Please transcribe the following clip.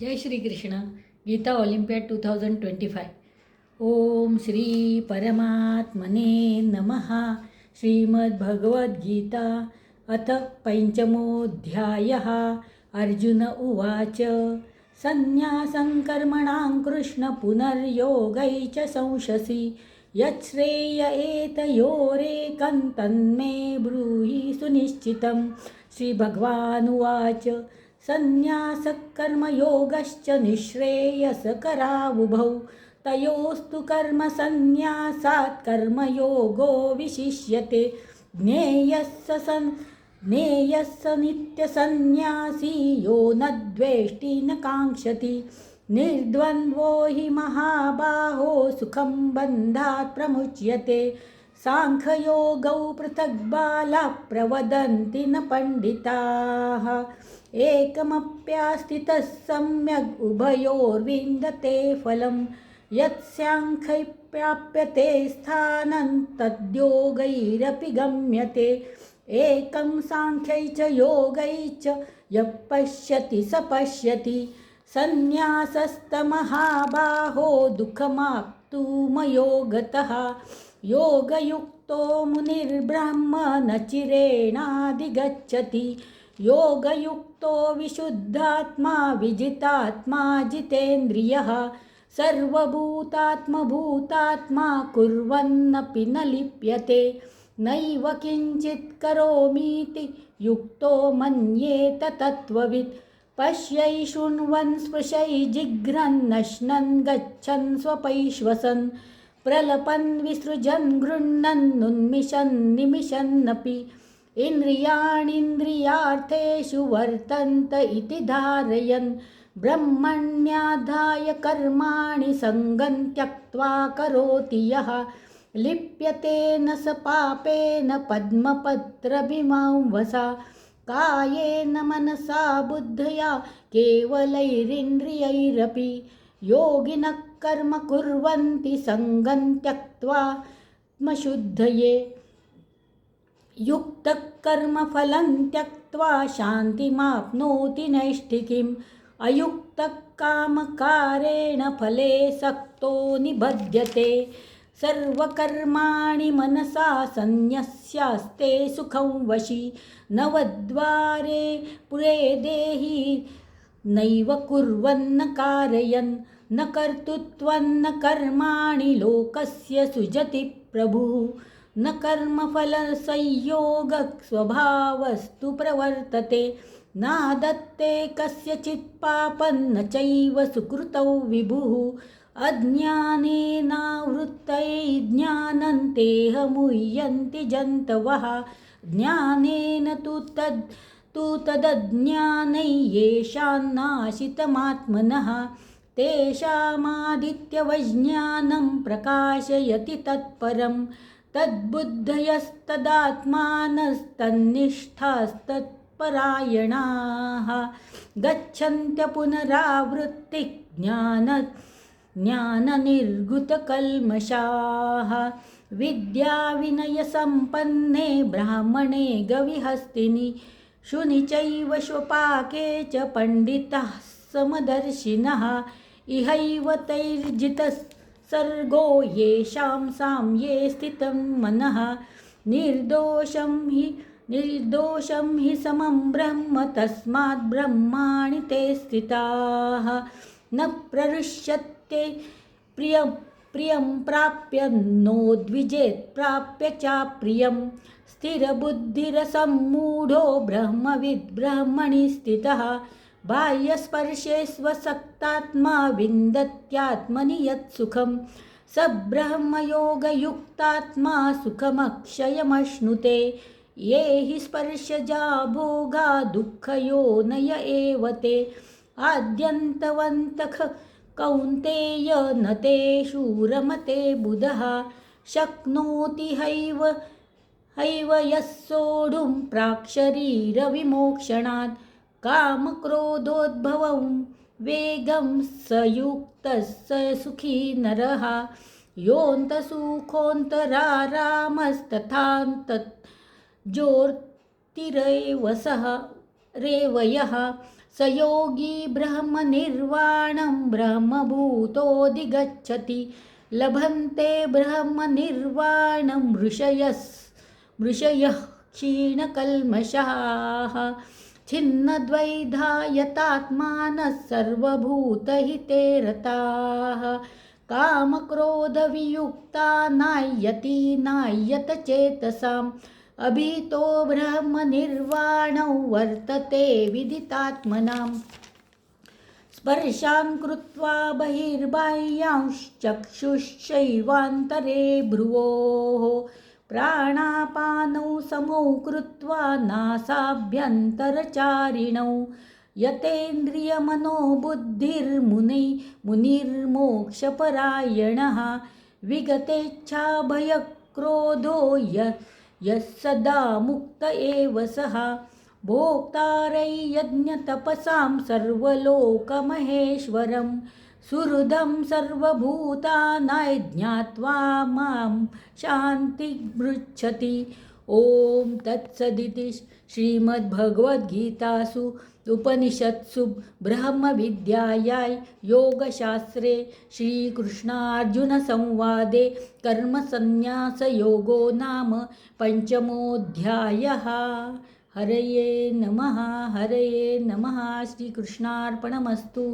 जय Shri Krishna. Gita Olympiad 2025. ओम श्री परमात्मने नमः. श्रीमद्भगवद्गीता अथ पंचमोऽध्यायः. अर्जुन उवाच. संन्यासं कर्मणां कृष्ण पुनर्योगै च संशसि यच्छ्रेय एतयोरेकं तन्मे ब्रूहि सुनिश्चितं. श्रीभगवानुवाच. संन्यासकर्मयोगश्च निःश्रेयसकरावुभौ तयोस्तु कर्मसन्न्यासात् कर्मयोगो विशिष्यते. ज्ञेयः स नित्यसन्न्यासी यो न द्वेष्टि न काङ्क्षति. निर्द्वन्द्वो हि महाबाहो सुखं बन्धात् प्रमुच्यते. साङ्ख्ययोगौ पृथक् बालाः प्रवदन्ति न पण्डिताः. एकमप्यास्थितः सम्यग् उभयोर्विन्दते फलं. यत्साङ्ख्यै प्राप्यते स्थानं तद्योगैरपि गम्यते. एकं साङ्ख्यै च योगै च यः पश्यति स पश्यति. संन्यासस्तमहाबाहो दुःखमाप्तुमयो गतः. योगयुक्तो मुनिर्ब्रह्म न चिरेणाधिगच्छति. योगयुक्तो विशुद्धात्मा विजितात्मा जितेन्द्रियः. सर्वभूतात्मभूतात्मा कुर्वन्नपि न लिप्यते. नैव किञ्चित् करोमीति युक्तो मन्येत तत्त्ववित्. पश्यै शृण्वन् स्पृशै जिघ्रन् नश्नन् गच्छन् स्वपैश्वसन्. प्रलपन् विसृजन् गृह्णन् उन्मिषन् निमिषन्नपि. इन्द्रियाणीन्द्रियार्थेषु वर्तन्त इति धारयन्. ब्रह्मण्याधाय कर्माणि सङ्गं त्यक्त्वा करोति यः. लिप्यतेन स पापेन पद्मपत्रभिमांवसा. कायेन मनसा बुद्धया केवलैरिन्द्रियैरपि. योगिनः कर्म कुर्वन्ति सङ्गं त्यक्त्वा आत्मशुद्धये. युक्तः कर्मफलं त्यक्त्वा शान्तिमाप्नोति नैष्ठिकीम्. अयुक्तः कामकारेण फले सक्तो निबध्यते. सर्वकर्माणि मनसा सन्न्यस्यास्ते सुखं वशी. नवद्वारे पुरे देहि नैव कुर्वन्न कारयन्. न कर्तृत्वन्न कर्माणि लोकस्य सृजति प्रभुः. न कर्मफलसंयोगः स्वभावस्तु प्रवर्तते. नादत्ते कस्यचित् पापं न चैव सुकृतौ विभुः. अज्ञानेनावृत्तै ज्ञानं तेह मुह्यन्ति जन्तवः. ज्ञानेन तु तदज्ञानै येषां नाशितमात्मनः. तेषामादित्यवज्ञानं प्रकाशयति तत्परं. तद्बुद्धयस्तदात्मानस्तन्निष्ठास्तत्परायणाः. गच्छन्त्य पुनरावृत्तिः ज्ञाननिर्गुतकल्मषाः. विद्याविनयसम्पन्ने ब्राह्मणे गविहस्तिनि. शुनि चैव श्वपाके च पंडिताः समदर्शिनः. इहैव तैर्जितः सर्गो येषां साम्ये स्थितं मनः. निर्दोषं हि समं ब्रह्म तस्मात् ब्रह्माणि ते स्थिताः. न प्रहृष्यते प्रियं प्राप्य नोद्विजेत् प्राप्य चाप्रियम्. स्थिरबुद्धिरसम्मूढो ब्रह्मविद् ब्रह्मणि स्थितः. बाह्यस्पर्शे स्वसक्तात्मा विन्दत्यात्मनि यत्सुखं. स ब्रह्मयोगयुक्तात्मा सुखमक्षयमश्नुते. ये हि स्पर्शजा भोगा दुःखयोनय एव ते. आद्यन्तवन्तः कौन्तेय न तेषु रमते बुधः. शक्नोति हैव यः सोढुं प्राक्शरीरविमोक्षणात्. कामक्रोधोद्भवं वेगं स युक्तः स सुखी नरः. योऽन्तसुखोऽन्तरारामस्तथान्तर्ज्योतिरेव सः रेवयः. स योगी ब्रह्मनिर्वाणं ब्रह्मभूतोऽधिगच्छति लभन्ते ब्रह्मनिर्वाणं ऋषयः क्षीणकल्मषाः छिन्नद्वैधायतात्मानः सर्वभूतहिते रताः कामक्रोधवियुक्ता नाय्यत चेतसाम् अभितो ब्रह्मनिर्वाणौ वर्तते विदितात्मनाम् स्पर्शान् कृत्वा बहिर्बाह्यांश्चक्षुश्चैवान्तरे भ्रुवोः प्राणापानौ समौ कृत्वा नासाभ्यन्तरचारिणौ मुनिर्मोक्षपरायणः विगतेच्छाभयक्रोधो यः सदा मुक्त एव सः भोक्तारै यज्ञतपसां सर्वलोकमहेश्वरं सुहृदं सर्वभूतानां ज्ञात्वा मां शान्तिमृच्छति। ॐ तत्सदिति श्रीमद्भगवद्गीतासु उपनिषत्सु ब्रह्मविद्यायां योगशास्त्रे श्रीकृष्णार्जुनसंवादे कर्मसन्न्यासयोगो नाम पञ्चमोऽध्यायः। हरये नमः। श्रीकृष्णार्पणमस्तु।